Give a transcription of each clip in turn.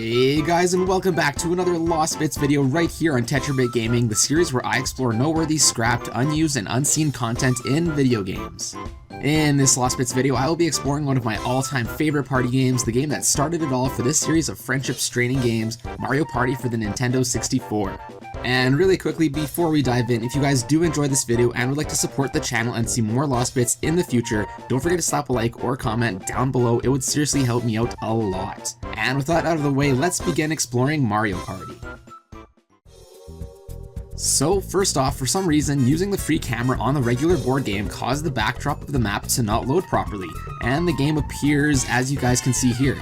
Hey guys, and welcome back to another Lost Bits video right here on TetraBitGaming, the series where I explore noteworthy, scrapped, unused, and unseen content in video games. In this Lost Bits video, I will be exploring one of my all-time favorite party games, the game that started it all for this series of friendship-straining games, Mario Party for the Nintendo 64. And really quickly, before we dive in, if you guys do enjoy this video and would like to support the channel and see more Lost Bits in the future, don't forget to slap a like or comment down below. It would seriously help me out a lot. And with that out of the way, let's begin exploring Mario Party. So first off, for some reason, using the free camera on the regular board game caused the backdrop of the map to not load properly, and the game appears as you guys can see here.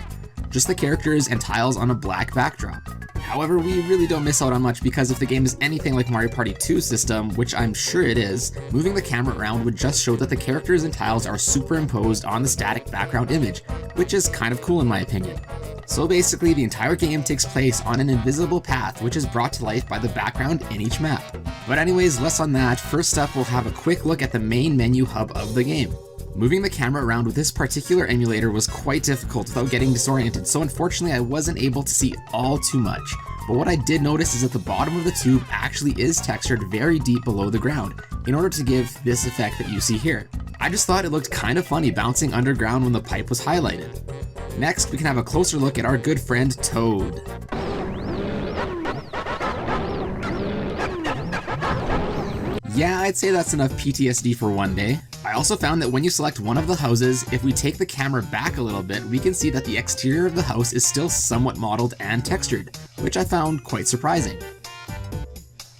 Just the characters and tiles on a black backdrop. However, we really don't miss out on much because if the game is anything like Mario Party 2's system, which I'm sure it is, moving the camera around would just show that the characters and tiles are superimposed on the static background image, which is kind of cool in my opinion. So basically, the entire game takes place on an invisible path, which is brought to life by the background in each map. But anyways, less on that. First up, we'll have a quick look at the main menu hub of the game. Moving the camera around with this particular emulator was quite difficult without getting disoriented, so unfortunately I wasn't able to see all too much. But what I did notice is that the bottom of the tube actually is textured very deep below the ground, in order to give this effect that you see here. I just thought it looked kind of funny bouncing underground when the pipe was highlighted. Next, we can have a closer look at our good friend Toad. Yeah, I'd say that's enough PTSD for one day. I also found that when you select one of the houses, if we take the camera back a little bit, we can see that the exterior of the house is still somewhat modeled and textured, which I found quite surprising.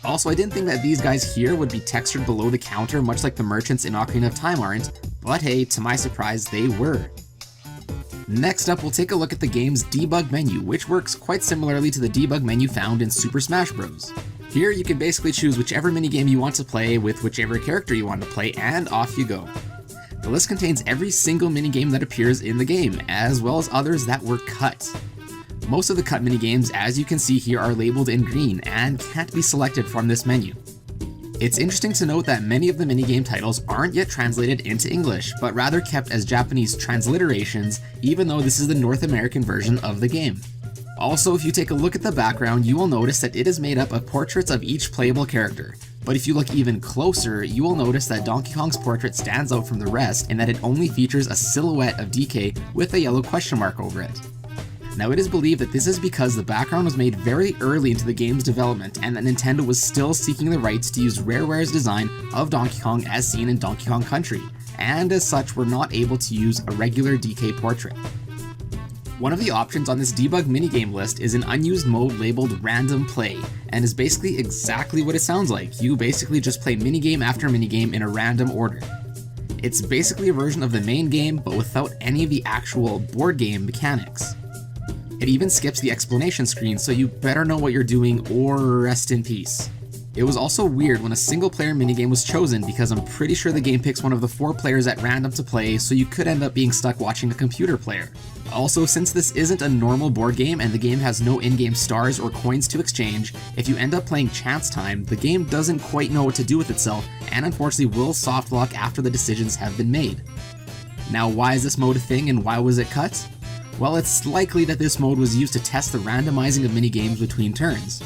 Also, I didn't think that these guys here would be textured below the counter, much like the merchants in Ocarina of Time aren't, but hey, to my surprise, they were. Next up, we'll take a look at the game's debug menu, which works quite similarly to the debug menu found in Super Smash Bros. Here you can basically choose whichever minigame you want to play with whichever character you want to play, and off you go. The list contains every single minigame that appears in the game, as well as others that were cut. Most of the cut minigames, as you can see here, are labeled in green and can't be selected from this menu. It's interesting to note that many of the minigame titles aren't yet translated into English, but rather kept as Japanese transliterations, even though this is the North American version of the game. Also, if you take a look at the background, you will notice that it is made up of portraits of each playable character. But if you look even closer, you will notice that Donkey Kong's portrait stands out from the rest in that it only features a silhouette of DK with a yellow question mark over it. Now, it is believed that this is because the background was made very early into the game's development and that Nintendo was still seeking the rights to use Rareware's design of Donkey Kong as seen in Donkey Kong Country, and as such were not able to use a regular DK portrait. One of the options on this debug minigame list is an unused mode labeled Random Play, and is basically exactly what it sounds like. You basically just play minigame after minigame in a random order. It's basically a version of the main game, but without any of the actual board game mechanics. It even skips the explanation screen, so you better know what you're doing or rest in peace. It was also weird when a single player minigame was chosen because I'm pretty sure the game picks one of the 4 players at random to play, so you could end up being stuck watching a computer player. Also, since this isn't a normal board game and the game has no in-game stars or coins to exchange, if you end up playing Chance Time, the game doesn't quite know what to do with itself and unfortunately will soft lock after the decisions have been made. Now, why is this mode a thing and why was it cut? Well, it's likely that this mode was used to test the randomizing of minigames between turns.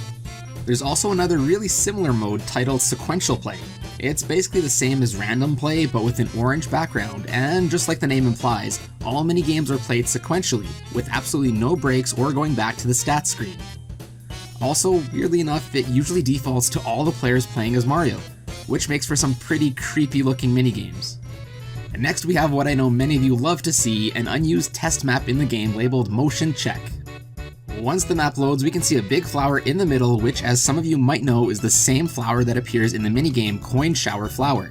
There's also another really similar mode titled Sequential Play. It's basically the same as Random Play, but with an orange background, and just like the name implies, all minigames are played sequentially, with absolutely no breaks or going back to the stats screen. Also, weirdly enough, it usually defaults to all the players playing as Mario, which makes for some pretty creepy looking minigames. And next we have what I know many of you love to see, an unused test map in the game labeled Motion Check. Once the map loads, we can see a big flower in the middle, which, as some of you might know, is the same flower that appears in the minigame Coin Shower Flower.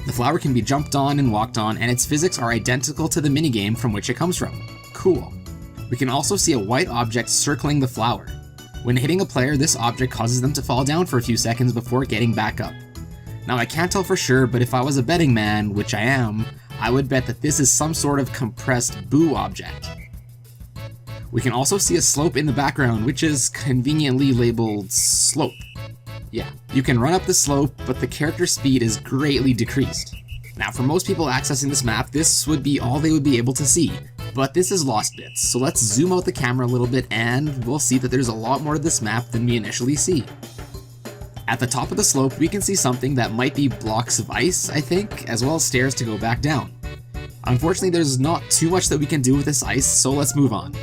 The flower can be jumped on and walked on, and its physics are identical to the minigame from which it comes from. Cool. We can also see a white object circling the flower. When hitting a player, this object causes them to fall down for a few seconds before getting back up. Now, I can't tell for sure, but if I was a betting man, which I am, I would bet that this is some sort of compressed boo object. We can also see a slope in the background, which is conveniently labeled slope. Yeah, you can run up the slope, but the character speed is greatly decreased. Now, for most people accessing this map, this would be all they would be able to see. But this is lost bits, so let's zoom out the camera a little bit and we'll see that there's a lot more to this map than we initially see. At the top of the slope, we can see something that might be blocks of ice, I think, as well as stairs to go back down. Unfortunately, there's not too much that we can do with this ice, so let's move on.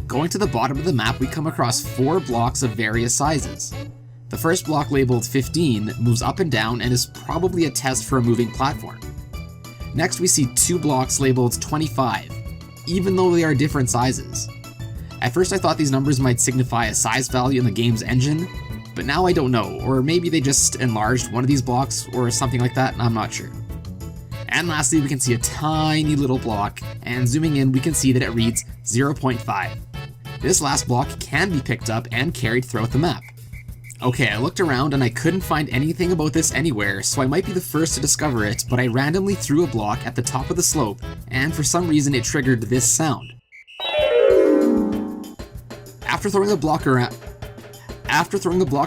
Going to the bottom of the map, we come across 4 blocks of various sizes. The first block, labeled 15, moves up and down and is probably a test for a moving platform. Next, we see 2 blocks labeled 25, even though they are different sizes. At first I thought these numbers might signify a size value in the game's engine, but now I don't know, or maybe they just enlarged one of these blocks or something like that, I'm not sure. And lastly, we can see a tiny little block, and zooming in we can see that it reads 0.5. This last block can be picked up and carried throughout the map. Okay, I looked around and I couldn't find anything about this anywhere, so I might be the first to discover it, but I randomly threw a block at the top of the slope, and for some reason it triggered this sound. After throwing the block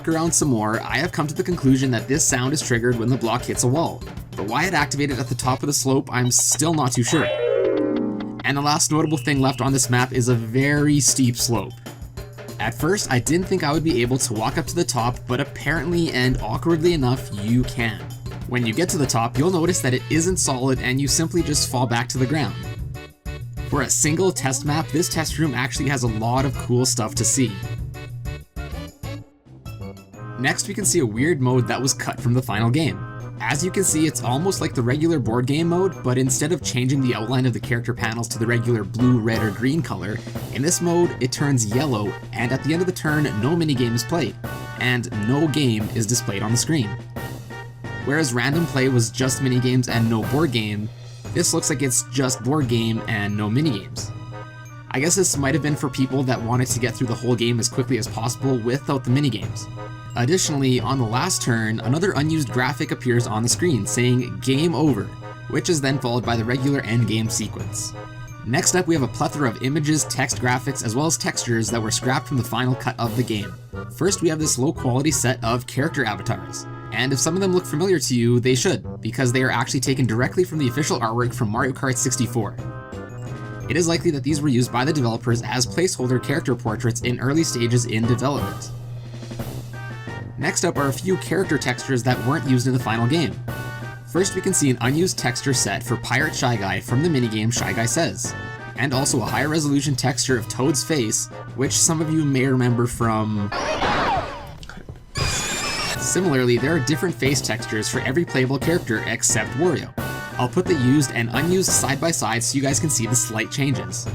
around some more, I have come to the conclusion that this sound is triggered when the block hits a wall, but why it activated at the top of the slope, I'm still not too sure. And the last notable thing left on this map is a very steep slope. At first, I didn't think I would be able to walk up to the top, but apparently and awkwardly enough, you can. When you get to the top, you'll notice that it isn't solid and you simply just fall back to the ground. For a single test map, this test room actually has a lot of cool stuff to see. Next, we can see a weird mode that was cut from the final game. As you can see, it's almost like the regular board game mode, but instead of changing the outline of the character panels to the regular blue, red, or green color, in this mode it turns yellow, and at the end of the turn, no minigame is played, and no game is displayed on the screen. Whereas random play was just minigames and no board game, this looks like it's just board game and no minigames. I guess this might have been for people that wanted to get through the whole game as quickly as possible without the minigames. Additionally, on the last turn, another unused graphic appears on the screen saying "Game Over," which is then followed by the regular endgame sequence. Next up, we have a plethora of images, text graphics, as well as textures that were scrapped from the final cut of the game. First, we have this low quality set of character avatars, and if some of them look familiar to you, they should, because they are actually taken directly from the official artwork from Mario Kart 64. It is likely that these were used by the developers as placeholder character portraits in early stages in development. Next up are a few character textures that weren't used in the final game. First, we can see an unused texture set for Pirate Shy Guy from the minigame Shy Guy Says, and also a higher resolution texture of Toad's face, which some of you may remember from... Similarly, there are different face textures for every playable character except Wario. I'll put the used and unused side by side so you guys can see the slight changes.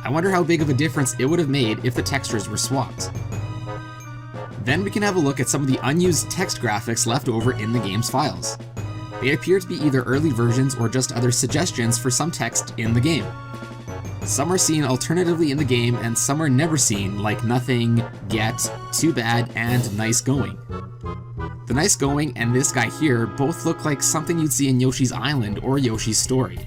I wonder how big of a difference it would have made if the textures were swapped. Then we can have a look at some of the unused text graphics left over in the game's files. They appear to be either early versions or just other suggestions for some text in the game. Some are seen alternatively in the game and some are never seen, like Nothing, Get, Too Bad, and Nice Going. The Nice Going and this guy here both look like something you'd see in Yoshi's Island or Yoshi's Story.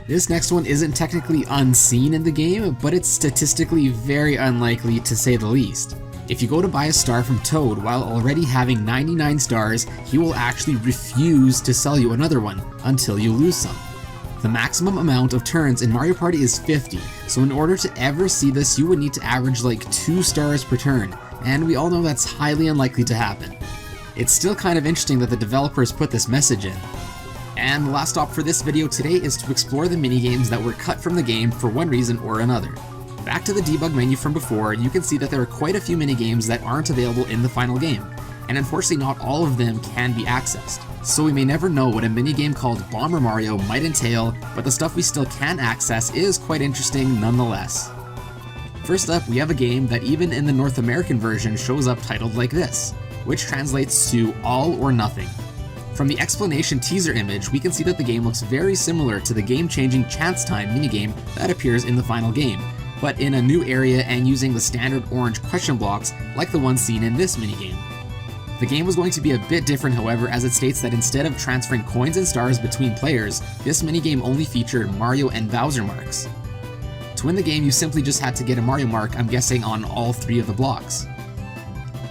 This next one isn't technically unseen in the game, but it's statistically very unlikely to say the least. If you go to buy a star from Toad while already having 99 stars, he will actually refuse to sell you another one until you lose some. The maximum amount of turns in Mario Party is 50, so in order to ever see this you would need to average like 2 stars per turn, and we all know that's highly unlikely to happen. It's still kind of interesting that the developers put this message in. And the last stop for this video today is to explore the minigames that were cut from the game for one reason or another. Back to the debug menu from before, you can see that there are quite a few minigames that aren't available in the final game, and unfortunately not all of them can be accessed. So we may never know what a minigame called Bomber Mario might entail, but the stuff we still can access is quite interesting nonetheless. First up, we have a game that even in the North American version shows up titled like this, which translates to All or Nothing. From the explanation teaser image, we can see that the game looks very similar to the game-changing Chance Time minigame that appears in the final game, but in a new area and using the standard orange question blocks like the ones seen in this minigame. The game was going to be a bit different, however, as it states that instead of transferring coins and stars between players, this minigame only featured Mario and Bowser marks. To win the game, you simply just had to get a Mario mark, I'm guessing on all 3 of the blocks.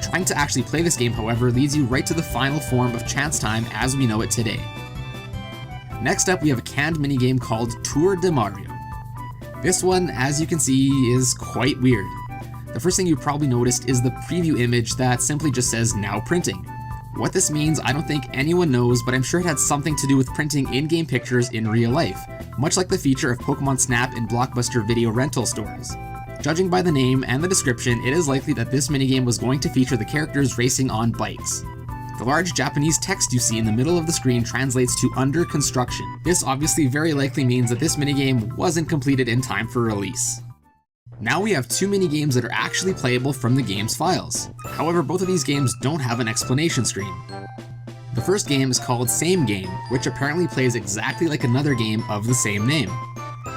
Trying to actually play this game, however, leads you right to the final form of Chance Time as we know it today. Next up, we have a canned minigame called Tour de Mario. This one, as you can see, is quite weird. The first thing you probably noticed is the preview image that simply just says now printing. What this means, I don't think anyone knows, but I'm sure it had something to do with printing in-game pictures in real life, much like the feature of Pokemon Snap in Blockbuster video rental stores. Judging by the name and the description, it is likely that this minigame was going to feature the characters racing on bikes. The large Japanese text you see in the middle of the screen translates to under construction. This obviously very likely means that this minigame wasn't completed in time for release. Now we have two minigames that are actually playable from the game's files. However, both of these games don't have an explanation screen. The first game is called Same Game, which apparently plays exactly like another game of the same name.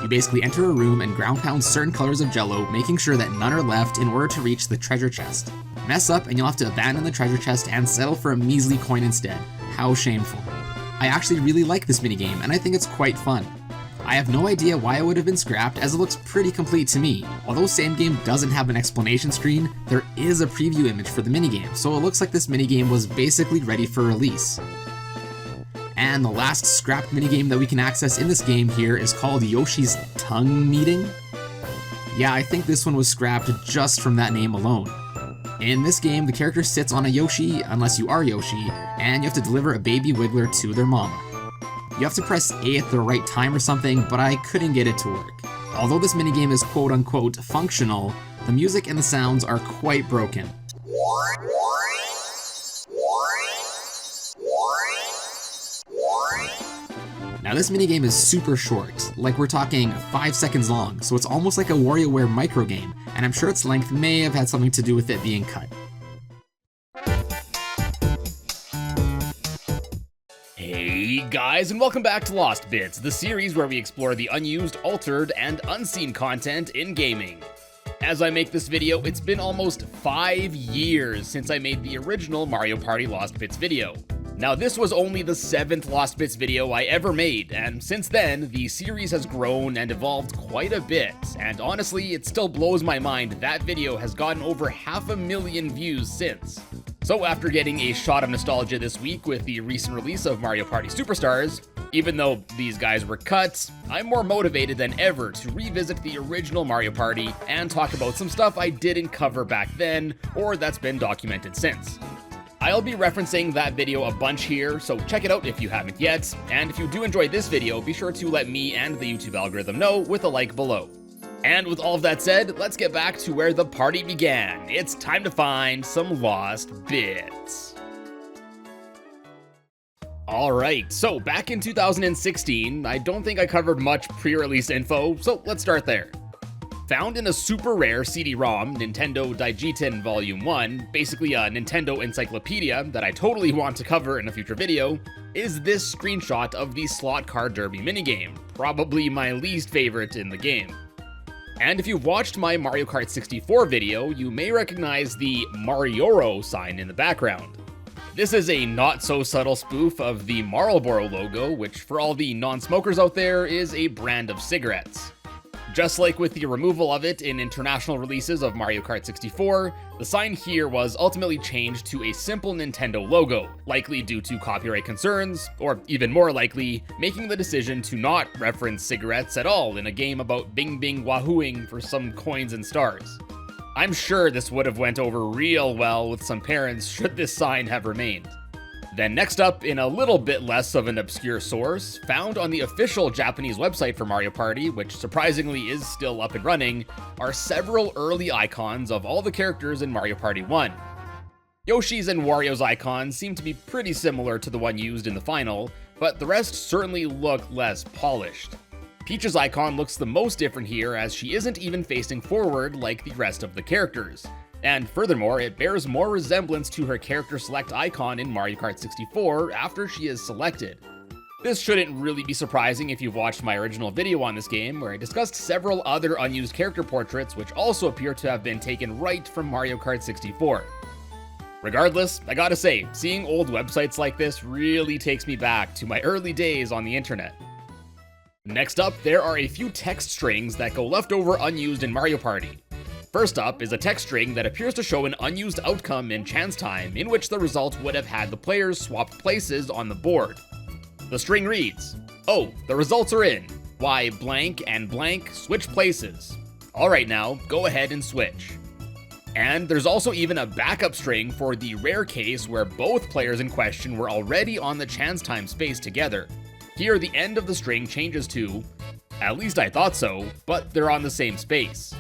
You basically enter a room and ground pound certain colors of jello, making sure that none are left in order to reach the treasure chest. Mess up and you'll have to abandon the treasure chest and settle for a measly coin instead. How shameful. I actually really like this minigame and I think it's quite fun. I have no idea why it would have been scrapped, as it looks pretty complete to me. Although Same Game doesn't have an explanation screen, there is a preview image for the minigame, so it looks like this minigame was basically ready for release. And the last scrapped minigame that we can access in this game here is called Yoshi's Tongue Meeting. Yeah, I think this one was scrapped just from that name alone. In this game, the character sits on a Yoshi, unless you are Yoshi, and you have to deliver a baby Wiggler to their mama. You have to press A at the right time or something, but I couldn't get it to work. Although this minigame is quote-unquote functional, the music and the sounds are quite broken. Now this minigame is super short, like we're talking 5 seconds long, so it's almost like a WarioWare microgame, and I'm sure its length may have had something to do with it being cut. Hey guys, and welcome back to Lost Bits, the series where we explore the unused, altered, and unseen content in gaming. As I make this video, it's been almost 5 years since I made the original Mario Party Lost Bits video. Now this was only the 7th Lost Bits video I ever made, and since then, the series has grown and evolved quite a bit, and honestly, it still blows my mind that video has gotten over 500,000 views since. So after getting a shot of nostalgia this week with the recent release of Mario Party Superstars, even though these guys were cut, I'm more motivated than ever to revisit the original Mario Party and talk about some stuff I didn't cover back then, or that's been documented since. I'll be referencing that video a bunch here, so check it out if you haven't yet, and if you do enjoy this video, be sure to let me and the YouTube algorithm know with a like below. And with all of that said, let's get back to where the party began. It's time to find some lost bits. Alright, so back in 2016, I don't think I covered much pre-release info, so let's start there. Found in a super rare CD-ROM, Nintendo Daijiten Volume 1, basically a Nintendo encyclopedia that I totally want to cover in a future video, is this screenshot of the Slot Car Derby minigame, probably my least favorite in the game. And if you've watched my Mario Kart 64 video, you may recognize the Marioro sign in the background. This is a not-so-subtle spoof of the Marlboro logo, which for all the non-smokers out there is a brand of cigarettes. Just like with the removal of it in international releases of Mario Kart 64, the sign here was ultimately changed to a simple Nintendo logo, likely due to copyright concerns, or even more likely, making the decision to not reference cigarettes at all in a game about Bing Bing Wahooing for some coins and stars. I'm sure this would have went over real well with some parents should this sign have remained. Then next up, in a little bit less of an obscure source, found on the official Japanese website for Mario Party, which surprisingly is still up and running, are several early icons of all the characters in Mario Party 1. Yoshi's and Wario's icons seem to be pretty similar to the one used in the final, but the rest certainly look less polished. Peach's icon looks the most different here, as she isn't even facing forward like the rest of the characters. And furthermore, it bears more resemblance to her character select icon in Mario Kart 64 after she is selected. This shouldn't really be surprising if you've watched my original video on this game, where I discussed several other unused character portraits which also appear to have been taken right from Mario Kart 64. Regardless, I gotta say, seeing old websites like this really takes me back to my early days on the internet. Next up, there are a few text strings that go left over unused in Mario Party. First up is a text string that appears to show an unused outcome in chance time in which the result would have had the players swap places on the board. The string reads, "Oh, the results are in. Why blank and blank switch places. Alright now, go ahead and switch. And there's also even a backup string for the rare case where both players in question were already on the chance time space together. Here the end of the string changes to, at least I thought so, but they're on the same space.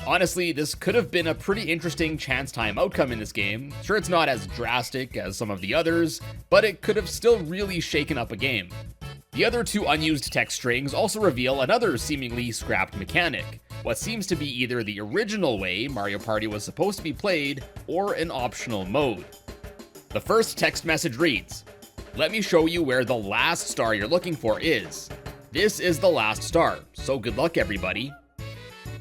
Honestly, this could have been a pretty interesting chance time outcome in this game. Sure, it's not as drastic as some of the others, but it could have still really shaken up a game. The other two unused text strings also reveal another seemingly scrapped mechanic, what seems to be either the original way Mario Party was supposed to be played, or an optional mode. The first text message reads, "Let me show you where the last star you're looking for is. This is the last star, so good luck everybody."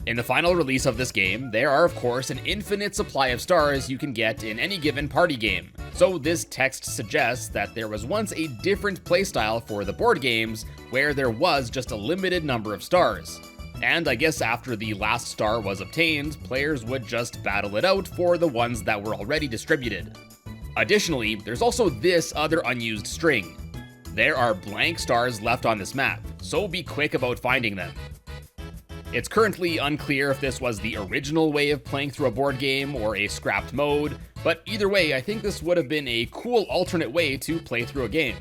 In the final release of this game, there are of course an infinite supply of stars you can get in any given party game, so this text suggests that there was once a different playstyle for the board games where there was just a limited number of stars. And I guess after the last star was obtained, players would just battle it out for the ones that were already distributed. Additionally, there's also this other unused string. There are blank stars left on this map, so be quick about finding them. It's currently unclear if this was the original way of playing through a board game or a scrapped mode, but either way, I think this would have been a cool alternate way to play through a game.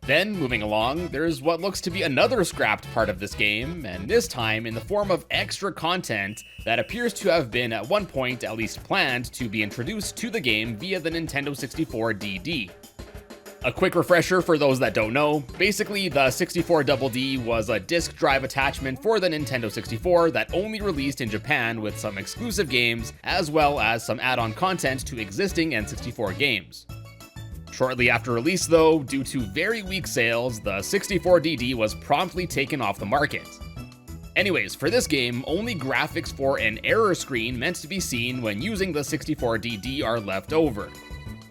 Then, moving along, there's what looks to be another scrapped part of this game, and this time in the form of extra content that appears to have been at one point at least planned to be introduced to the game via the Nintendo 64 DD. A quick refresher for those that don't know, basically the 64 Double D was a disk drive attachment for the Nintendo 64 that only released in Japan with some exclusive games, as well as some add-on content to existing N64 games. Shortly after release though, due to very weak sales, the 64 DD was promptly taken off the market. Anyways, for this game, only graphics for an error screen meant to be seen when using the 64 DD are left over.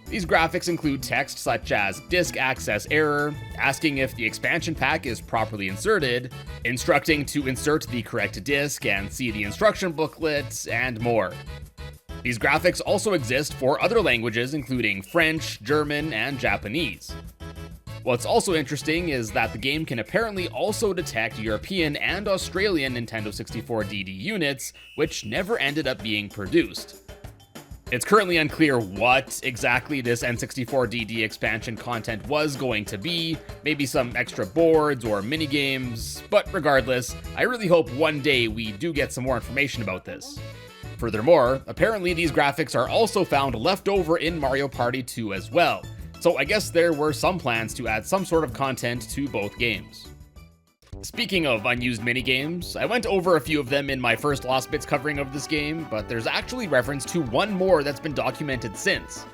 These graphics include text such as disk access error, asking if the expansion pack is properly inserted, instructing to insert the correct disk and see the instruction booklet, and more. These graphics also exist for other languages including French, German, and Japanese. What's also interesting is that the game can apparently also detect European and Australian Nintendo 64 DD units, which never ended up being produced. It's currently unclear what exactly this N64 DD expansion content was going to be, maybe some extra boards or minigames, but regardless, I really hope one day we do get some more information about this. Furthermore, apparently these graphics are also found left over in Mario Party 2 as well, so I guess there were some plans to add some sort of content to both games. Speaking of unused minigames, I went over a few of them in my first Lost Bits covering of this game, but there's actually reference to one more that's been documented since.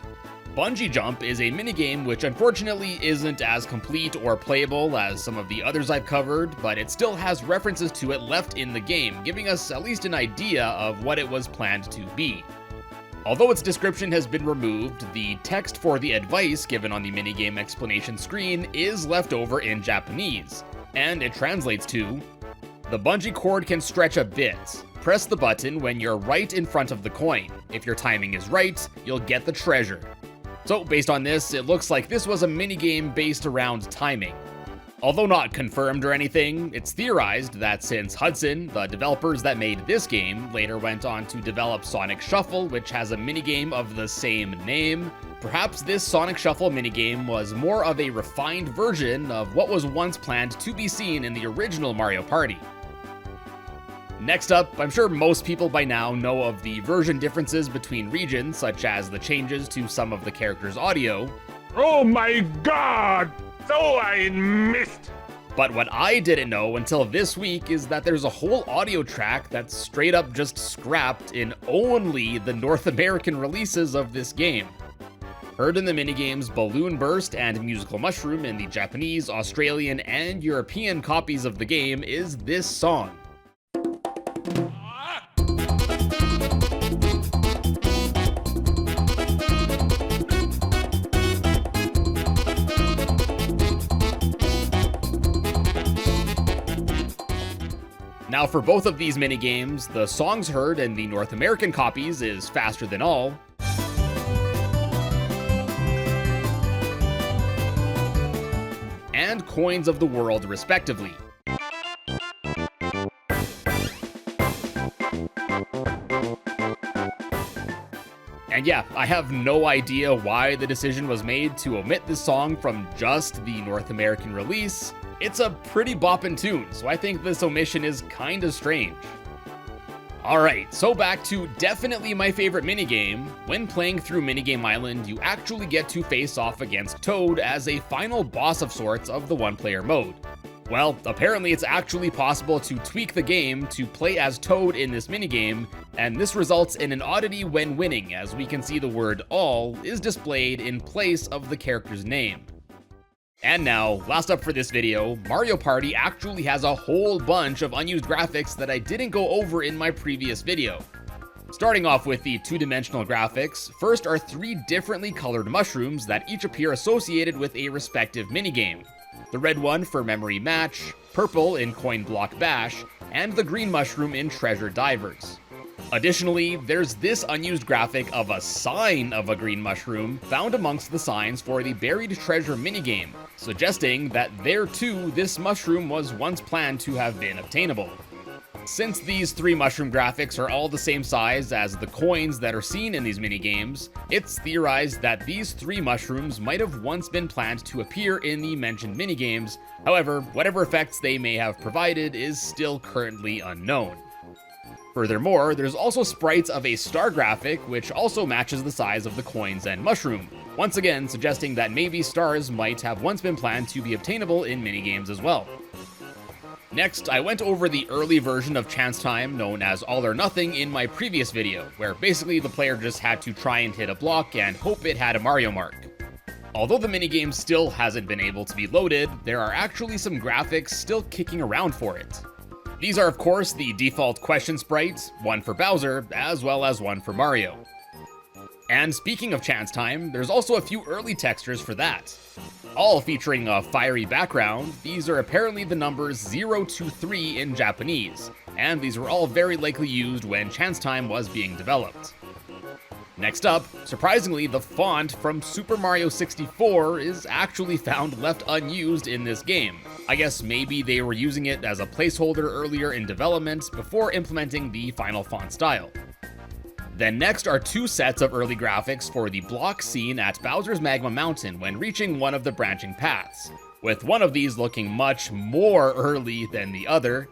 Bungee Jump is a minigame which unfortunately isn't as complete or playable as some of the others I've covered, but it still has references to it left in the game, giving us at least an idea of what it was planned to be. Although its description has been removed, the text for the advice given on the minigame explanation screen is left over in Japanese, and it translates to, "The bungee cord can stretch a bit. Press the button when you're right in front of the coin. If your timing is right, you'll get the treasure." So based on this, it looks like this was a minigame based around timing. Although not confirmed or anything, it's theorized that since Hudson, the developers that made this game, later went on to develop Sonic Shuffle, which has a minigame of the same name, perhaps this Sonic Shuffle minigame was more of a refined version of what was once planned to be seen in the original Mario Party. Next up, I'm sure most people by now know of the version differences between regions, such as the changes to some of the characters' audio. Oh my god! So I missed! But what I didn't know until this week is that there's a whole audio track that's straight up just scrapped in only the North American releases of this game. Heard in the minigames Balloon Burst and Musical Mushroom in the Japanese, Australian, and European copies of the game is this song. Now for both of these minigames, the songs heard in the North American copies is Faster Than All, and coins of the world respectively. And yeah, I have no idea why the decision was made to omit this song from just the North American release. It's a pretty boppin' tune, so I think this omission is kinda strange. Alright, so back to definitely my favorite minigame. When playing through Minigame Island, you actually get to face off against Toad as a final boss of sorts of the one-player mode. Well, apparently it's actually possible to tweak the game to play as Toad in this minigame, and this results in an oddity when winning, as we can see the word all is displayed in place of the character's name. And now, last up for this video, Mario Party actually has a whole bunch of unused graphics that I didn't go over in my previous video. Starting off with the two-dimensional graphics, first are 3 differently colored mushrooms that each appear associated with a respective minigame. The red one for Memory Match, purple in Coin Block Bash, and the green mushroom in Treasure Divers. Additionally, there's this unused graphic of a sign of a green mushroom found amongst the signs for the Buried Treasure minigame, suggesting that there too this mushroom was once planned to have been obtainable. Since these 3 mushroom graphics are all the same size as the coins that are seen in these minigames, it's theorized that these 3 mushrooms might have once been planned to appear in the mentioned minigames. However, whatever effects they may have provided is still currently unknown. Furthermore, there's also sprites of a star graphic which also matches the size of the coins and mushroom, once again suggesting that maybe stars might have once been planned to be obtainable in minigames as well. Next, I went over the early version of Chance Time known as All or Nothing in my previous video, where basically the player just had to try and hit a block and hope it had a Mario mark. Although the minigame still hasn't been able to be loaded, there are actually some graphics still kicking around for it. These are of course the default question sprites, one for Bowser, as well as one for Mario. And speaking of Chance Time, there's also a few early textures for that. All featuring a fiery background, these are apparently the numbers 0 to 3 in Japanese, and these were all very likely used when Chance Time was being developed. Next up, surprisingly, the font from Super Mario 64 is actually found left unused in this game. I guess maybe they were using it as a placeholder earlier in development before implementing the final font style. Then next are 2 sets of early graphics for the block scene at Bowser's Magma Mountain when reaching one of the branching paths, with one of these looking much more early than the other.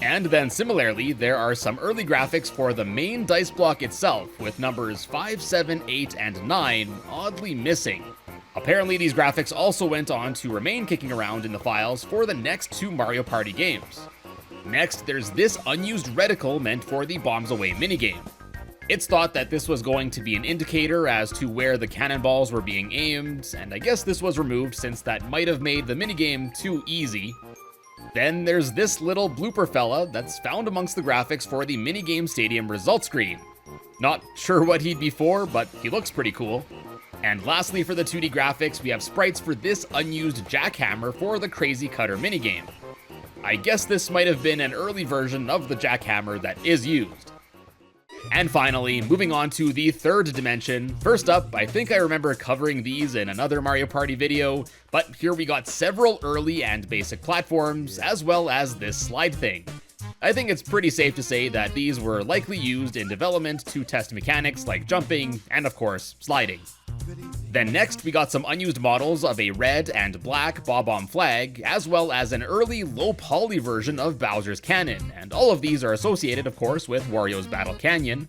And then similarly, there are some early graphics for the main dice block itself, with numbers 5, 7, 8, and 9 oddly missing. Apparently these graphics also went on to remain kicking around in the files for the next 2 Mario Party games. Next, there's this unused reticle meant for the Bombs Away minigame. It's thought that this was going to be an indicator as to where the cannonballs were being aimed, and I guess this was removed since that might have made the minigame too easy. Then there's this little blooper fella that's found amongst the graphics for the minigame stadium result screen. Not sure what he'd be for, but he looks pretty cool. And lastly, for the 2D graphics, we have sprites for this unused jackhammer for the Crazy Cutter minigame. I guess this might have been an early version of the jackhammer that is used. And finally, moving on to the 3rd dimension. First up, I think I remember covering these in another Mario Party video, but here we got several early and basic platforms, as well as this slide thing. I think it's pretty safe to say that these were likely used in development to test mechanics like jumping and of course, sliding. Then next, we got some unused models of a red and black Bob-omb flag, as well as an early low-poly version of Bowser's Cannon, and all of these are associated, of course, with Wario's Battle Canyon.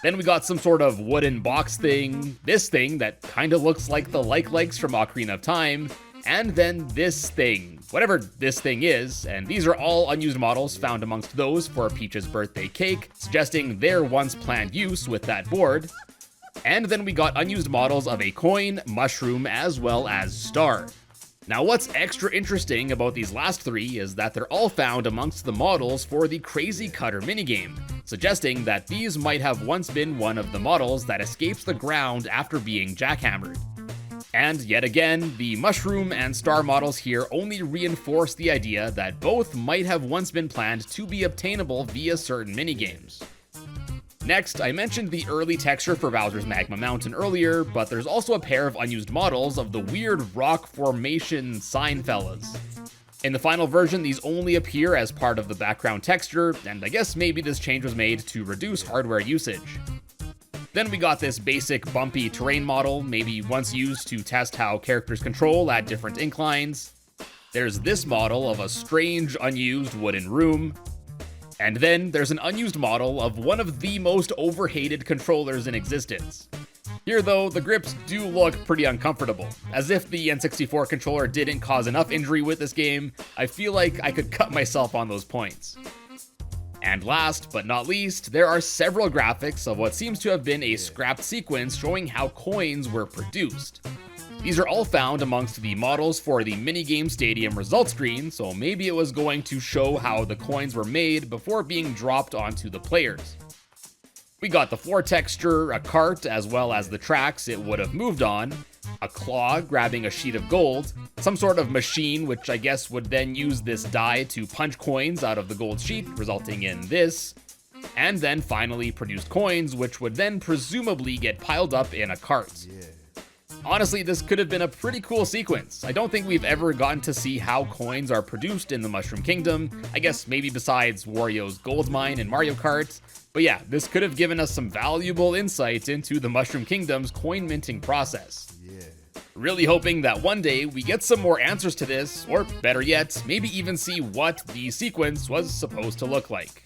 Then we got some sort of wooden box thing, this thing that kinda looks like the like-likes from Ocarina of Time, and then this thing, whatever this thing is, and these are all unused models found amongst those for Peach's birthday cake, suggesting their once planned use with that board. And then we got unused models of a coin, mushroom, as well as star. Now what's extra interesting about these last 3 is that they're all found amongst the models for the Crazy Cutter minigame, suggesting that these might have once been one of the models that escapes the ground after being jackhammered. And yet again, the mushroom and star models here only reinforce the idea that both might have once been planned to be obtainable via certain minigames. Next, I mentioned the early texture for Bowser's Magma Mountain earlier, but there's also a pair of unused models of the weird rock formation sign fellas. In the final version, these only appear as part of the background texture, and I guess maybe this change was made to reduce hardware usage. Then we got this basic bumpy terrain model, maybe once used to test how characters control at different inclines. There's this model of a strange unused wooden room. And then there's an unused model of one of the most overhated controllers in existence. Here though, the grips do look pretty uncomfortable. As if the N64 controller didn't cause enough injury with this game, I feel like I could cut myself on those points. And last but not least, there are several graphics of what seems to have been a scrapped sequence showing how coins were produced. These are all found amongst the models for the minigame stadium result screen, so maybe it was going to show how the coins were made before being dropped onto the players. We got the floor texture, a cart, as well as the tracks it would have moved on, a claw grabbing a sheet of gold, some sort of machine which I guess would then use this die to punch coins out of the gold sheet, resulting in this, and then finally produced coins which would then presumably get piled up in a cart. Honestly, this could have been a pretty cool sequence. I don't think we've ever gotten to see how coins are produced in the Mushroom Kingdom, I guess maybe besides Wario's gold mine in Mario Kart. But yeah, this could have given us some valuable insight into the Mushroom Kingdom's coin minting process. Really hoping that one day we get some more answers to this, or better yet, maybe even see what the sequence was supposed to look like.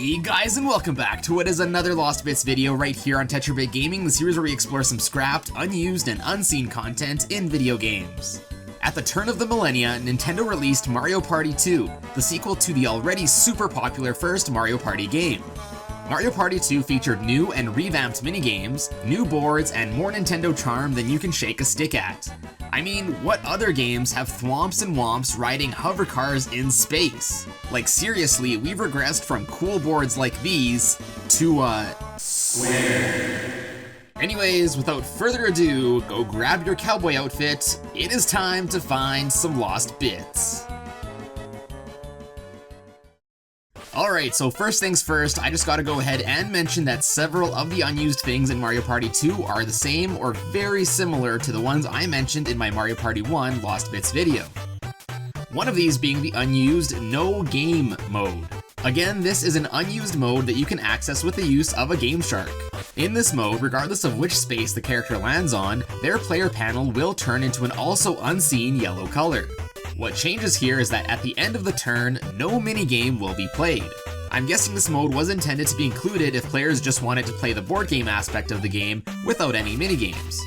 Hey guys, and welcome back to what is another Lost Bits video right here on TetraBitGaming, the series where we explore some scrapped, unused, and unseen content in video games. At the turn of the millennia, Nintendo released Mario Party 2, the sequel to the already super popular first Mario Party game. Mario Party 2 featured new and revamped minigames, new boards, and more Nintendo charm than you can shake a stick at. I mean, what other games have thwomps and womps riding hover cars in space? Like seriously, we've regressed from cool boards like these to, square. Anyways, without further ado, go grab your cowboy outfit. It is time to find some lost bits. Alright, so first things first, I just gotta go ahead and mention that several of the unused things in Mario Party 2 are the same or very similar to the ones I mentioned in my Mario Party 1 Lost Bits video. One of these being the unused No Game mode. Again, this is an unused mode that you can access with the use of a Game Shark. In this mode, regardless of which space the character lands on, their player panel will turn into an also unseen yellow color. What changes here is that at the end of the turn, no minigame will be played. I'm guessing this mode was intended to be included if players just wanted to play the board game aspect of the game without any minigames.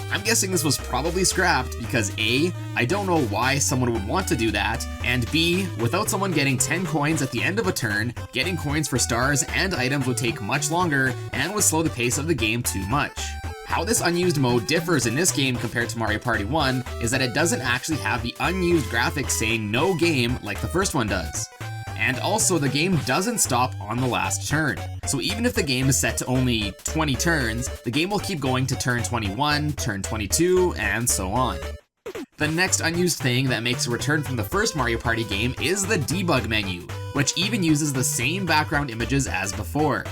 I'm guessing this was probably scrapped because A, I don't know why someone would want to do that, and B, without someone getting 10 coins at the end of a turn, getting coins for stars and items would take much longer and would slow the pace of the game too much. How this unused mode differs in this game compared to Mario Party 1 is that it doesn't actually have the unused graphics saying no game like the first one does. And also the game doesn't stop on the last turn. So even if the game is set to only 20 turns, the game will keep going to turn 21, turn 22, and so on. The next unused thing that makes a return from the first Mario Party game is the debug menu, which even uses the same background images as before.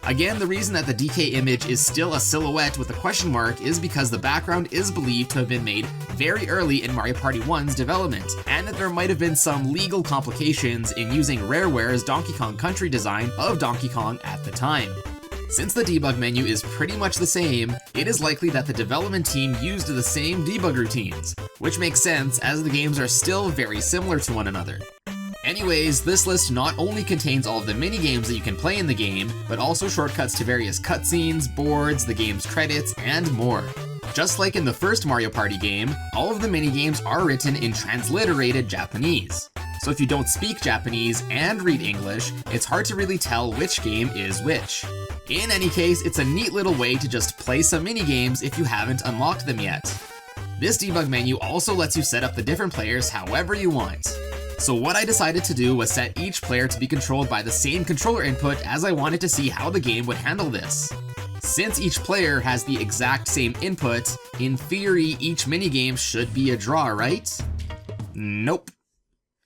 Again, the reason that the DK image is still a silhouette with a question mark is because the background is believed to have been made very early in Mario Party 1's development, and that there might have been some legal complications in using Rareware's Donkey Kong Country design of Donkey Kong at the time. Since the debug menu is pretty much the same, it is likely that the development team used the same debug routines, which makes sense as the games are still very similar to one another. Anyways, this list not only contains all of the minigames that you can play in the game, but also shortcuts to various cutscenes, boards, the game's credits, and more. Just like in the first Mario Party game, all of the minigames are written in transliterated Japanese. So if you don't speak Japanese and read English, it's hard to really tell which game is which. In any case, it's a neat little way to just play some minigames if you haven't unlocked them yet. This debug menu also lets you set up the different players however you want. So what I decided to do was set each player to be controlled by the same controller input as I wanted to see how the game would handle this. Since each player has the exact same input, in theory each minigame should be a draw, right? Nope.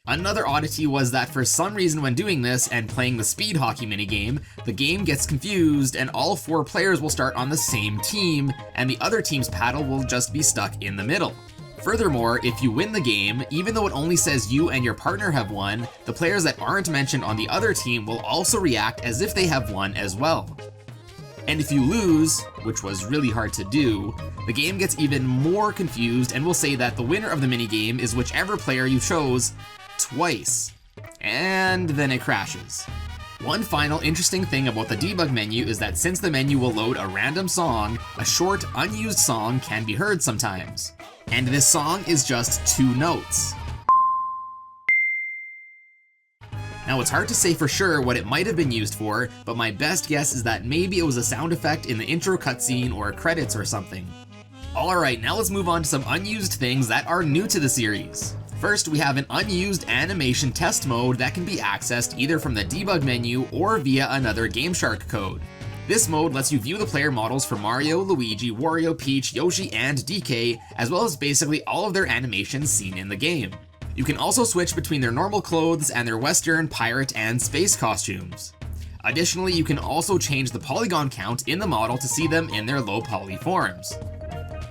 Another oddity was that for some reason when doing this and playing the speed hockey minigame, the game gets confused and all 4 players will start on the same team, and the other team's paddle will just be stuck in the middle. Furthermore, if you win the game, even though it only says you and your partner have won, the players that aren't mentioned on the other team will also react as if they have won as well. And if you lose, which was really hard to do, the game gets even more confused and will say that the winner of the minigame is whichever player you chose twice. And then it crashes. One final interesting thing about the debug menu is that since the menu will load a random song, a short, unused song can be heard sometimes. And this song is just 2 notes. Now it's hard to say for sure what it might have been used for, but my best guess is that maybe it was a sound effect in the intro cutscene or credits or something. Alright, now let's move on to some unused things that are new to the series. First, we have an unused animation test mode that can be accessed either from the debug menu or via another GameShark code. This mode lets you view the player models for Mario, Luigi, Wario, Peach, Yoshi, and DK, as well as basically all of their animations seen in the game. You can also switch between their normal clothes and their Western, pirate, and space costumes. Additionally, you can also change the polygon count in the model to see them in their low poly forms.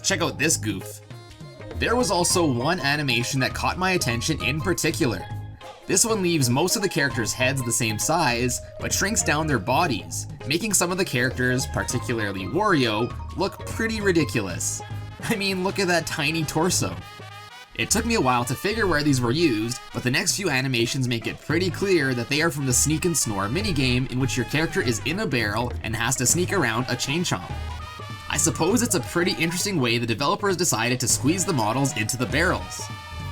Check out this goof. There was also one animation that caught my attention in particular. This one leaves most of the characters' heads the same size, but shrinks down their bodies, making some of the characters, particularly Wario, look pretty ridiculous. I mean, look at that tiny torso. It took me a while to figure where these were used, but the next few animations make it pretty clear that they are from the Sneak and Snore minigame in which your character is in a barrel and has to sneak around a chain chomp. I suppose it's a pretty interesting way the developers decided to squeeze the models into the barrels.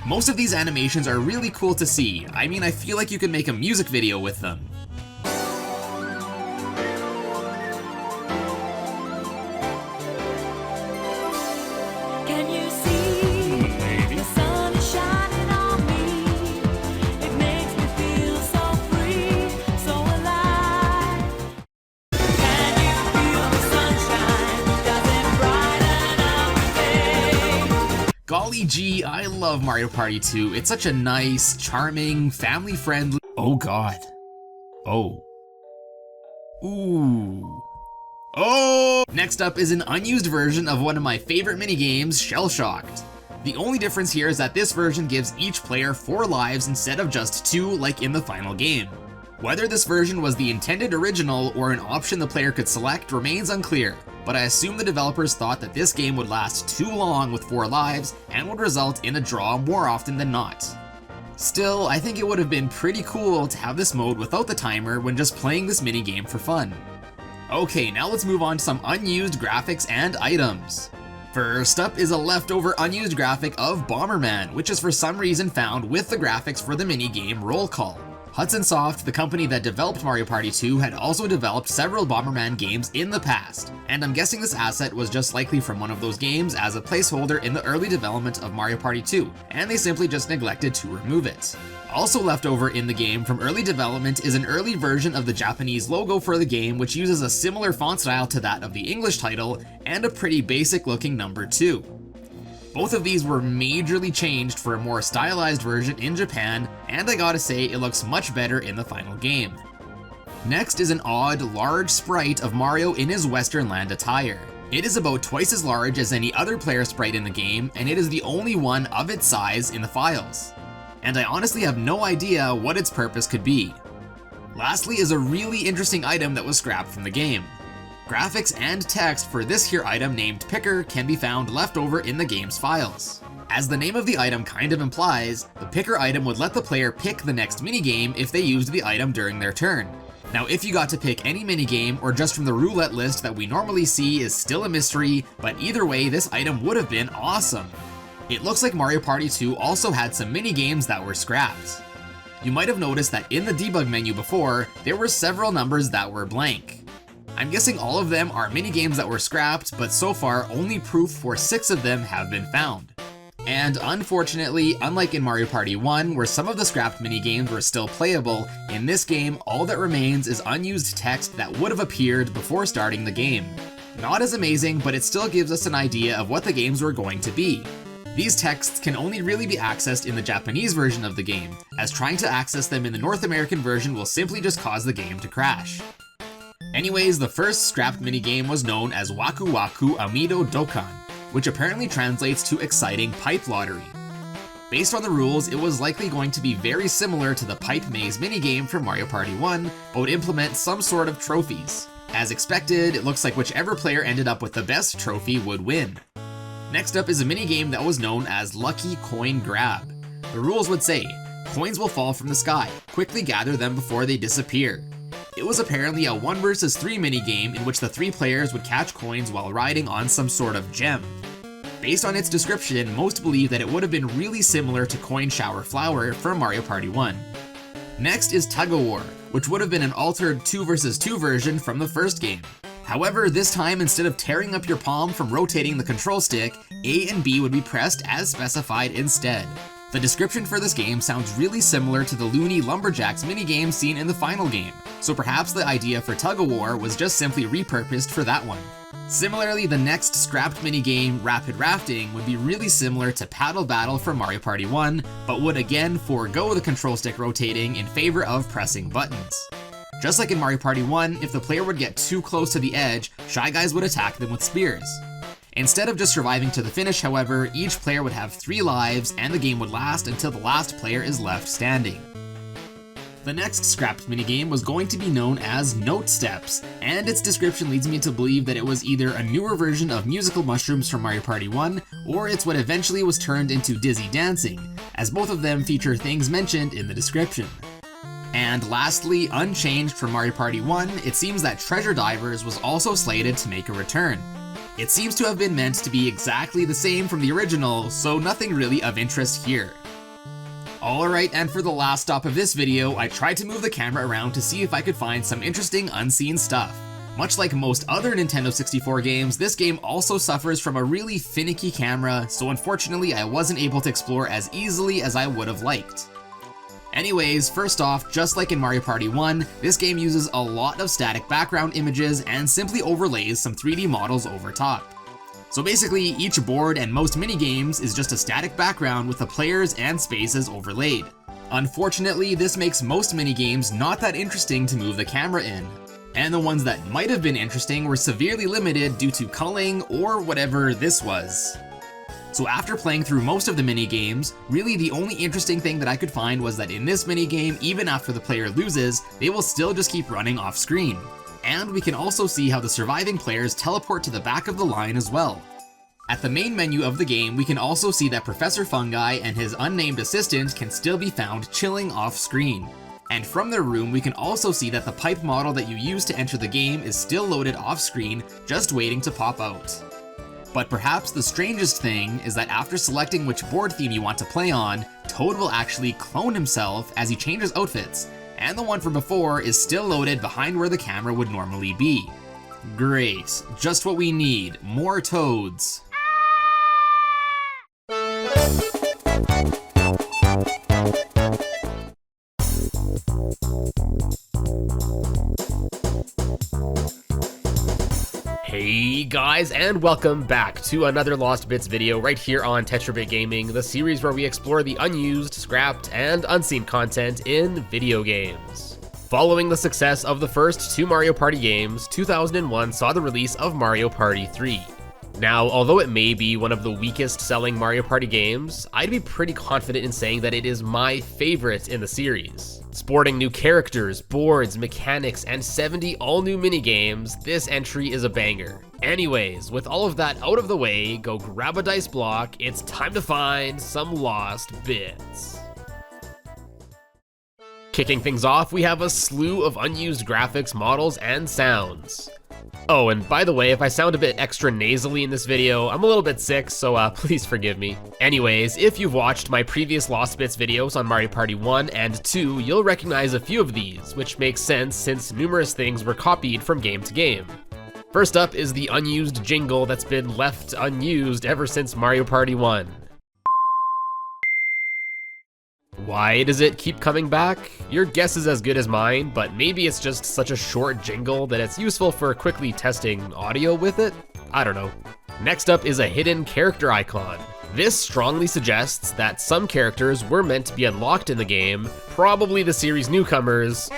Most of these animations are really cool to see. I mean, I feel like you could make a music video with them. Can you see? Maybe. The sun is shining on me. It makes me feel so free, so alive. Can you feel the sunshine? Does it brighten up the day? Golly gee, I love Mario Party 2. It's such a nice, charming, family-friendly— Oh god. Oh. Ooh. Oh! Next up is an unused version of one of my favorite minigames, Shell Shocked. The only difference here is that this version gives each player 4 lives instead of just 2 like in the final game. Whether this version was the intended original or an option the player could select remains unclear, but I assume the developers thought that this game would last too long with 4 lives and would result in a draw more often than not. Still, I think it would have been pretty cool to have this mode without the timer when just playing this minigame for fun. Okay, now let's move on to some unused graphics and items. First up is a leftover unused graphic of Bomberman, which is for some reason found with the graphics for the minigame Roll Call. Hudson Soft, the company that developed Mario Party 2, had also developed several Bomberman games in the past, and I'm guessing this asset was just likely from one of those games as a placeholder in the early development of Mario Party 2, and they simply just neglected to remove it. Also left over in the game from early development is an early version of the Japanese logo for the game, which uses a similar font style to that of the English title, and a pretty basic looking number 2. Both of these were majorly changed for a more stylized version in Japan, and I gotta say, it looks much better in the final game. Next is an odd, large sprite of Mario in his Western land attire. It is about twice as large as any other player sprite in the game, and it is the only one of its size in the files. And I honestly have no idea what its purpose could be. Lastly is a really interesting item that was scrapped from the game. Graphics and text for this here item named Picker can be found left over in the game's files. As the name of the item kind of implies, the Picker item would let the player pick the next minigame if they used the item during their turn. Now if you got to pick any minigame or just from the roulette list that we normally see is still a mystery, but either way this item would have been awesome. It looks like Mario Party 2 also had some minigames that were scrapped. You might have noticed that in the debug menu before, there were several numbers that were blank. I'm guessing all of them are minigames that were scrapped, but so far only proof for 6 of them have been found. And unfortunately, unlike in Mario Party 1, where some of the scrapped minigames were still playable, in this game all that remains is unused text that would have appeared before starting the game. Not as amazing, but it still gives us an idea of what the games were going to be. These texts can only really be accessed in the Japanese version of the game, as trying to access them in the North American version will simply just cause the game to crash. Anyways, the first scrapped minigame was known as Waku Waku Amido Dokan, which apparently translates to exciting pipe lottery. Based on the rules, it was likely going to be very similar to the pipe maze minigame from Mario Party 1, but would implement some sort of trophies. As expected, it looks like whichever player ended up with the best trophy would win. Next up is a minigame that was known as Lucky Coin Grab. The rules would say, coins will fall from the sky, quickly gather them before they disappear. It was apparently a 1 vs 3 minigame in which the 3 players would catch coins while riding on some sort of gem. Based on its description, most believe that it would have been really similar to Coin Shower Flower from Mario Party 1. Next is Tug of War, which would have been an altered 2 vs 2 version from the first game. However, this time instead of tearing up your palm from rotating the control stick, A and B would be pressed as specified instead. The description for this game sounds really similar to the Looney Lumberjacks minigame seen in the final game, so perhaps the idea for Tug of War was just simply repurposed for that one. Similarly, the next scrapped minigame, Rapid Rafting, would be really similar to Paddle Battle from Mario Party 1, but would again forego the control stick rotating in favor of pressing buttons. Just like in Mario Party 1, if the player would get too close to the edge, Shy Guys would attack them with spears. Instead of just surviving to the finish, however, each player would have 3 lives and the game would last until the last player is left standing. The next scrapped minigame was going to be known as Note Steps, and its description leads me to believe that it was either a newer version of Musical Mushrooms from Mario Party 1, or it's what eventually was turned into Dizzy Dancing, as both of them feature things mentioned in the description. And lastly, unchanged from Mario Party 1, it seems that Treasure Divers was also slated to make a return. It seems to have been meant to be exactly the same from the original, so nothing really of interest here. Alright, and for the last stop of this video, I tried to move the camera around to see if I could find some interesting unseen stuff. Much like most other Nintendo 64 games, this game also suffers from a really finicky camera, so unfortunately I wasn't able to explore as easily as I would have liked. Anyways, first off, just like in Mario Party 1, this game uses a lot of static background images and simply overlays some 3D models over top. So basically, each board and most minigames is just a static background with the players and spaces overlaid. Unfortunately, this makes most minigames not that interesting to move the camera in. And the ones that might have been interesting were severely limited due to culling or whatever this was. So after playing through most of the minigames, really the only interesting thing that I could find was that in this minigame, even after the player loses, they will still just keep running off screen. And we can also see how the surviving players teleport to the back of the line as well. At the main menu of the game, we can also see that Professor Fungi and his unnamed assistant can still be found chilling off screen. And from their room, we can also see that the pipe model that you use to enter the game is still loaded off screen, just waiting to pop out. But perhaps the strangest thing is that after selecting which board theme you want to play on, Toad will actually clone himself as he changes outfits, and the one from before is still loaded behind where the camera would normally be. Great, just what we need, more Toads. Hey guys, and welcome back to another Lost Bits video right here on TetraBitGaming, the series where we explore the unused, scrapped, and unseen content in video games. Following the success of the first 2 Mario Party games, 2001 saw the release of Mario Party 3. Now, although it may be one of the weakest selling Mario Party games, I'd be pretty confident in saying that it is my favorite in the series. Sporting new characters, boards, mechanics, and 70 all-new minigames, this entry is a banger. Anyways, with all of that out of the way, go grab a dice block, it's time to find some lost bits. Kicking things off, we have a slew of unused graphics, models, and sounds. Oh, and by the way, if I sound a bit extra nasally in this video, I'm a little bit sick, so please forgive me. Anyways, if you've watched my previous Lost Bits videos on Mario Party 1 and 2, you'll recognize a few of these, which makes sense since numerous things were copied from game to game. First up is the unused jingle that's been left unused ever since Mario Party 1. Why does it keep coming back? Your guess is as good as mine, but maybe it's just such a short jingle that it's useful for quickly testing audio with it? I don't know. Next up is a hidden character icon. This strongly suggests that some characters were meant to be unlocked in the game, probably the series newcomers,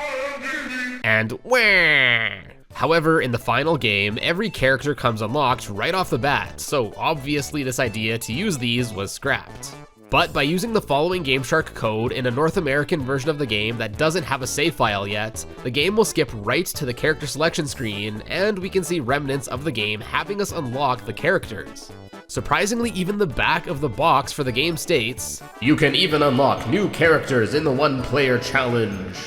and wah! However, in the final game, every character comes unlocked right off the bat, so obviously this idea to use these was scrapped. But by using the following GameShark code in a North American version of the game that doesn't have a save file yet, the game will skip right to the character selection screen, and we can see remnants of the game having us unlock the characters. Surprisingly, even the back of the box for the game states, "You can even unlock new characters in the one-player challenge."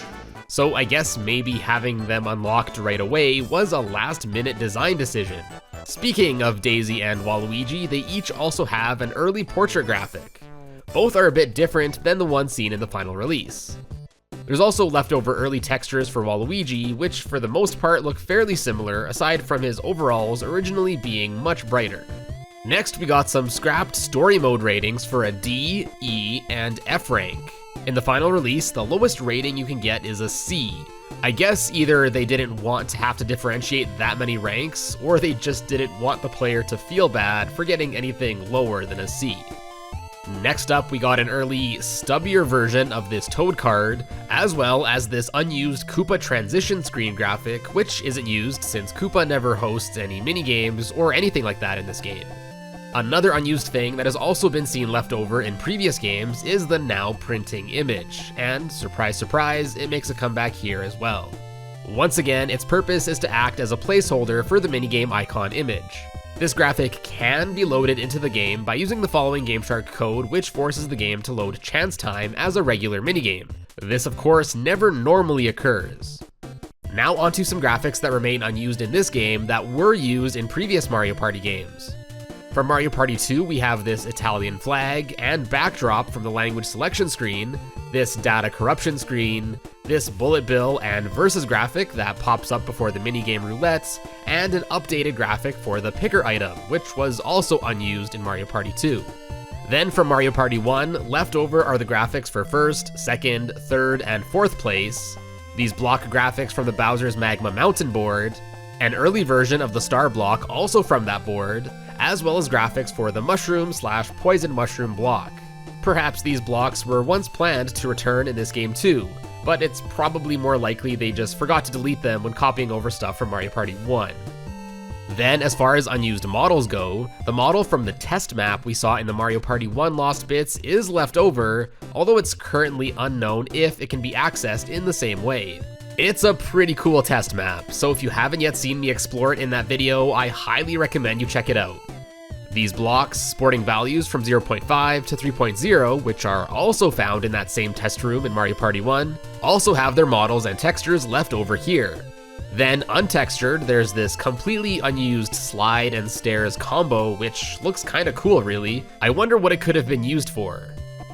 So I guess maybe having them unlocked right away was a last-minute design decision. Speaking of Daisy and Waluigi, they each also have an early portrait graphic. Both are a bit different than the one seen in the final release. There's also leftover early textures for Waluigi, which for the most part look fairly similar, aside from his overalls originally being much brighter. Next, we got some scrapped story mode ratings for a D, E, and F rank. In the final release, the lowest rating you can get is a C. I guess either they didn't want to have to differentiate that many ranks, or they just didn't want the player to feel bad for getting anything lower than a C. Next up, we got an early, stubbier version of this Toad card, as well as this unused Koopa transition screen graphic, which isn't used since Koopa never hosts any minigames or anything like that in this game. Another unused thing that has also been seen left over in previous games is the now printing image, and surprise surprise, it makes a comeback here as well. Once again, its purpose is to act as a placeholder for the minigame icon image. This graphic can be loaded into the game by using the following GameShark code, which forces the game to load Chance Time as a regular minigame. This of course never normally occurs. Now onto some graphics that remain unused in this game that were used in previous Mario Party games. For Mario Party 2, we have this Italian flag and backdrop from the language selection screen, this data corruption screen, this bullet bill and versus graphic that pops up before the minigame roulettes, and an updated graphic for the picker item, which was also unused in Mario Party 2. Then for Mario Party 1, left over are the graphics for first, second, third, and fourth place, these block graphics from the Bowser's Magma Mountain board, an early version of the star block also from that board, as well as graphics for the mushroom/poison mushroom block. Perhaps these blocks were once planned to return in this game too, but it's probably more likely they just forgot to delete them when copying over stuff from Mario Party 1. Then, as far as unused models go, the model from the test map we saw in the Mario Party 1 Lost Bits is left over, although it's currently unknown if it can be accessed in the same way. It's a pretty cool test map, so if you haven't yet seen me explore it in that video, I highly recommend you check it out. These blocks, sporting values from 0.5 to 3.0, which are also found in that same test room in Mario Party 1, also have their models and textures left over here. Then untextured, there's this completely unused slide and stairs combo, which looks kinda cool really. I wonder what it could have been used for.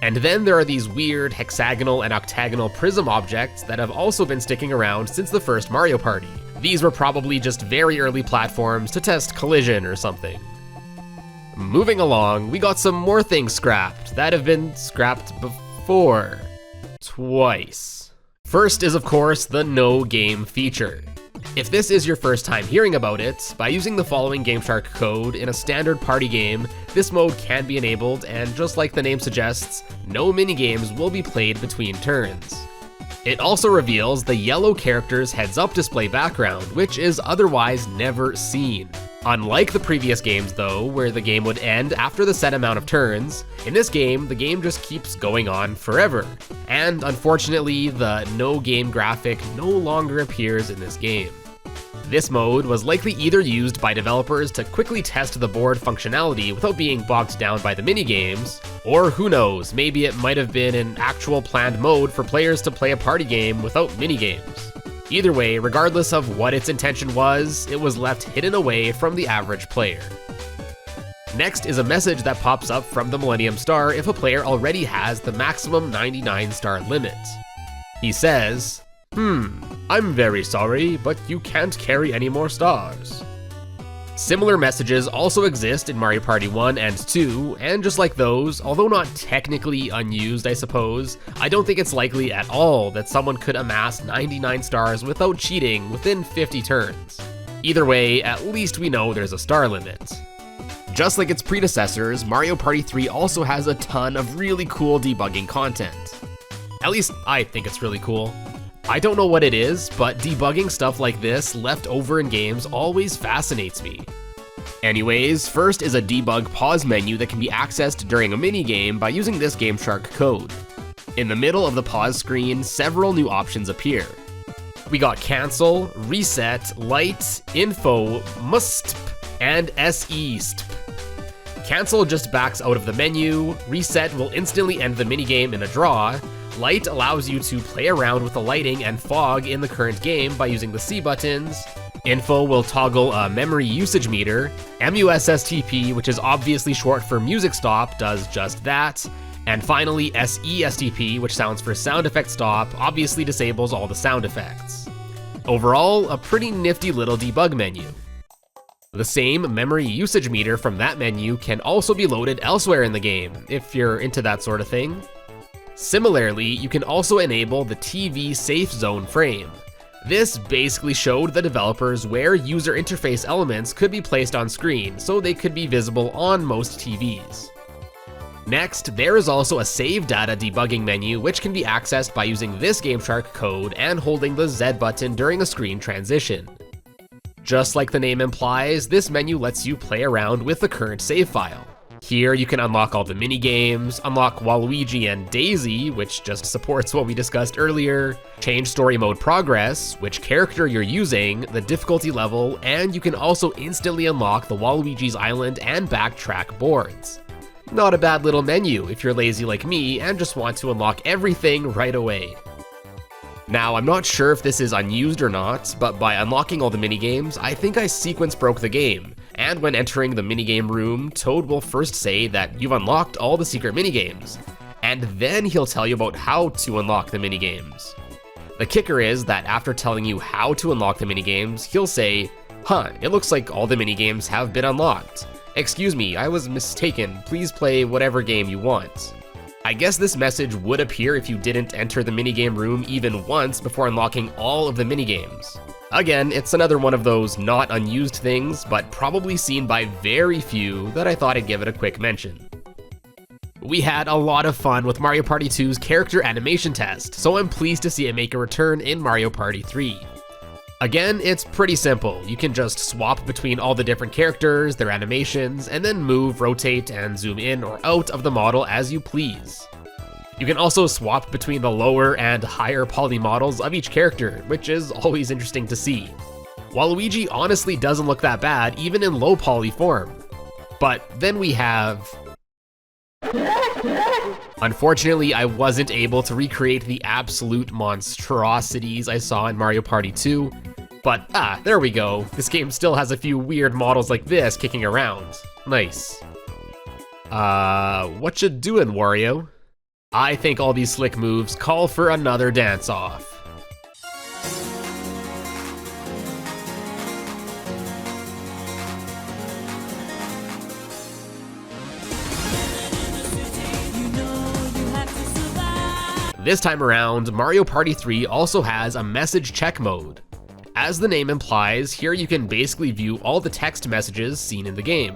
And then there are these weird hexagonal and octagonal prism objects that have also been sticking around since the first Mario Party. These were probably just very early platforms to test collision or something. Moving along, we got some more things scrapped that have been scrapped before. Twice. First is of course the no game feature. If this is your first time hearing about it, by using the following GameShark code in a standard party game, this mode can be enabled, and just like the name suggests, no minigames will be played between turns. It also reveals the yellow character's heads-up display background, which is otherwise never seen. Unlike the previous games though, where the game would end after the set amount of turns, in this game, the game just keeps going on forever. And unfortunately, the no game graphic no longer appears in this game. This mode was likely either used by developers to quickly test the board functionality without being bogged down by the minigames, or who knows, maybe it might have been an actual planned mode for players to play a party game without minigames. Either way, regardless of what its intention was, it was left hidden away from the average player. Next is a message that pops up from the Millennium Star if a player already has the maximum 99 star limit. He says, I'm very sorry, but you can't carry any more stars. Similar messages also exist in Mario Party 1 and 2, and just like those, although not technically unused I suppose, I don't think it's likely at all that someone could amass 99 stars without cheating within 50 turns. Either way, at least we know there's a star limit. Just like its predecessors, Mario Party 3 also has a ton of really cool debugging content. At least I think it's really cool. I don't know what it is, but debugging stuff like this left over in games always fascinates me. Anyways, first is a debug pause menu that can be accessed during a minigame by using this GameShark code. In the middle of the pause screen, several new options appear. We got cancel, reset, light, info, must, and SEST. Cancel just backs out of the menu, reset will instantly end the minigame in a draw, light allows you to play around with the lighting and fog in the current game by using the C buttons, info will toggle a memory usage meter, MUSSTP, which is obviously short for music stop, does just that, and finally SESTP, which stands for sound effect stop, obviously disables all the sound effects. Overall, a pretty nifty little debug menu. The same memory usage meter from that menu can also be loaded elsewhere in the game, if you're into that sort of thing. Similarly, you can also enable the TV safe zone frame. This basically showed the developers where user interface elements could be placed on screen, so they could be visible on most TVs. Next, there is also a save data debugging menu which can be accessed by using this GameShark code and holding the Z button during a screen transition. Just like the name implies, this menu lets you play around with the current save file. Here you can unlock all the minigames, unlock Waluigi and Daisy, which just supports what we discussed earlier, change story mode progress, which character you're using, the difficulty level, and you can also instantly unlock the Waluigi's Island and backtrack boards. Not a bad little menu if you're lazy like me and just want to unlock everything right away. Now, I'm not sure if this is unused or not, but by unlocking all the minigames, I think I sequence broke the game. And when entering the minigame room, Toad will first say that you've unlocked all the secret minigames, and then he'll tell you about how to unlock the minigames. The kicker is that after telling you how to unlock the minigames, he'll say, "Huh, it looks like all the minigames have been unlocked. Excuse me, I was mistaken, please play whatever game you want." I guess this message would appear if you didn't enter the minigame room even once before unlocking all of the minigames. Again, it's another one of those not unused things, but probably seen by very few, that I thought I'd give it a quick mention. We had a lot of fun with Mario Party 2's character animation test, so I'm pleased to see it make a return in Mario Party 3. Again, it's pretty simple. You can just swap between all the different characters, their animations, and then move, rotate, and zoom in or out of the model as you please. You can also swap between the lower and higher poly models of each character, which is always interesting to see. Waluigi honestly doesn't look that bad, even in low poly form. But then we have... Unfortunately, I wasn't able to recreate the absolute monstrosities I saw in Mario Party 2, but there we go. This game still has a few weird models like this kicking around. Nice. What you doing, Wario? I think all these slick moves call for another dance-off. This time around, Mario Party 3 also has a message check mode. As the name implies, here you can basically view all the text messages seen in the game.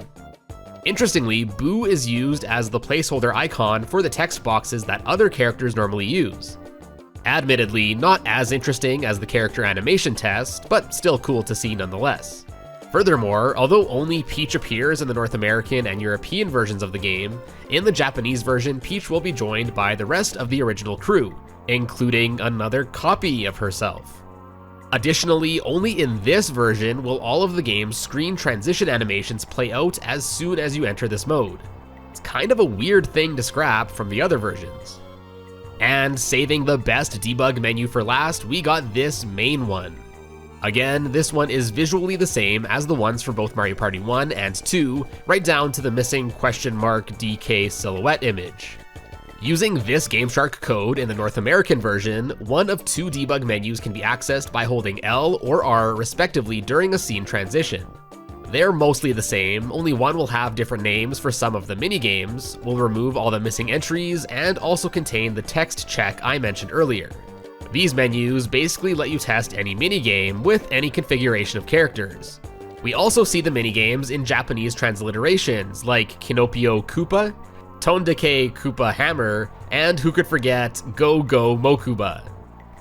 Interestingly, Boo is used as the placeholder icon for the text boxes that other characters normally use. Admittedly, not as interesting as the character animation test, but still cool to see nonetheless. Furthermore, although only Peach appears in the North American and European versions of the game, in the Japanese version, Peach will be joined by the rest of the original crew, including another copy of herself. Additionally, only in this version will all of the game's screen transition animations play out as soon as you enter this mode. It's kind of a weird thing to scrap from the other versions. And saving the best debug menu for last, we got this main one. Again, this one is visually the same as the ones for both Mario Party 1 and 2, right down to the missing $DK silhouette image. Using this GameShark code in the North American version, one of two debug menus can be accessed by holding L or R respectively during a scene transition. They're mostly the same, only one will have different names for some of the minigames, will remove all the missing entries, and also contain the text check I mentioned earlier. These menus basically let you test any minigame with any configuration of characters. We also see the minigames in Japanese transliterations like Kinopio Koopa, Tone Decay Koopa Hammer, and who could forget Go Go Mokuba.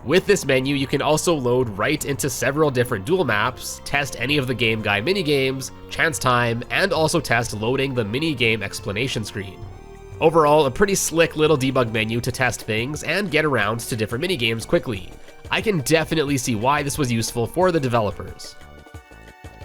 With this menu, you can also load right into several different duel maps, test any of the Game Guy minigames, chance time, and also test loading the minigame explanation screen. Overall, a pretty slick little debug menu to test things and get around to different minigames quickly. I can definitely see why this was useful for the developers.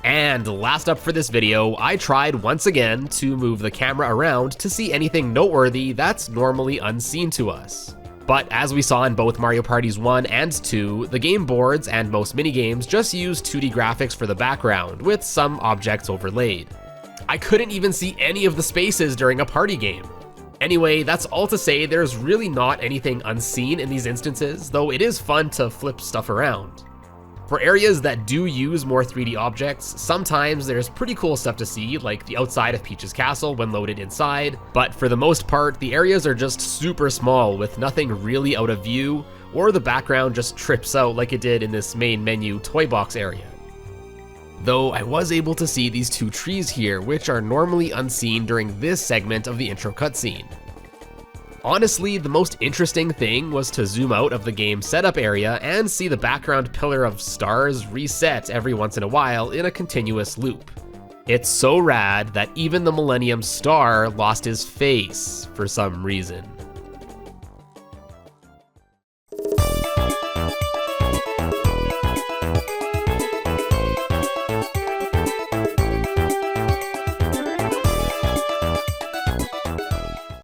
And last up for this video, I tried once again to move the camera around to see anything noteworthy that's normally unseen to us. But as we saw in both Mario Parties 1 and 2, the game boards and most minigames just use 2D graphics for the background, with some objects overlaid. I couldn't even see any of the spaces during a party game. Anyway, that's all to say there's really not anything unseen in these instances, though it is fun to flip stuff around. For areas that do use more 3D objects, sometimes there's pretty cool stuff to see, like the outside of Peach's castle when loaded inside, but for the most part, the areas are just super small with nothing really out of view, or the background just trips out like it did in this main menu toy box area. Though I was able to see these two trees here, which are normally unseen during this segment of the intro cutscene. Honestly, the most interesting thing was to zoom out of the game setup area and see the background pillar of stars reset every once in a while in a continuous loop. It's so rad that even the Millennium Star lost his face for some reason.